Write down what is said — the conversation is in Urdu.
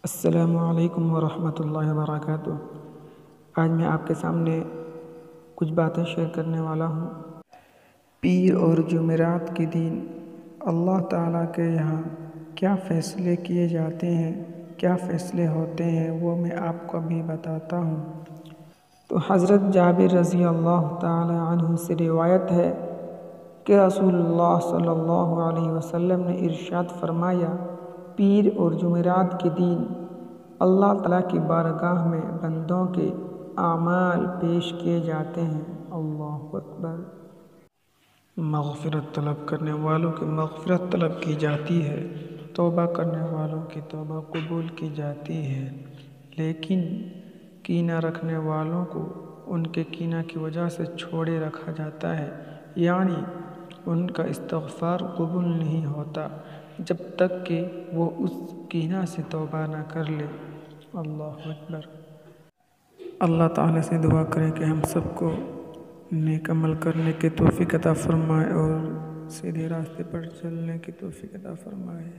السلام علیکم ورحمۃ اللہ وبرکاتہ۔ آج میں آپ کے سامنے کچھ باتیں شیئر کرنے والا ہوں۔ پیر اور جمعرات کے دن اللہ تعالیٰ کے یہاں کیا فیصلے کیے جاتے ہیں، کیا فیصلے ہوتے ہیں، وہ میں آپ کو بھی بتاتا ہوں۔ تو حضرت جابر رضی اللہ تعالیٰ عنہ سے روایت ہے کہ رسول اللہ صلی اللہ علیہ وسلم نے ارشاد فرمایا، پیر اور جمعرات کے دن اللہ تعالیٰ کی بارگاہ میں بندوں کے اعمال پیش کیے جاتے ہیں۔ اللہ اکبر۔ مغفرت طلب کرنے والوں کی مغفرت طلب کی جاتی ہے، توبہ کرنے والوں کی توبہ قبول کی جاتی ہے، لیکن کینہ رکھنے والوں کو ان کے کینہ کی وجہ سے چھوڑے رکھا جاتا ہے، یعنی ان کا استغفار قبول نہیں ہوتا جب تک کہ وہ اس کینہ سے توبہ نہ کر لے۔ اللہ اکبر۔ اللہ تعالیٰ سے دعا کریں کہ ہم سب کو نیک عمل کرنے کی توفیق عطا فرمائے اور سیدھے راستے پر چلنے کی توفیق عطا فرمائے۔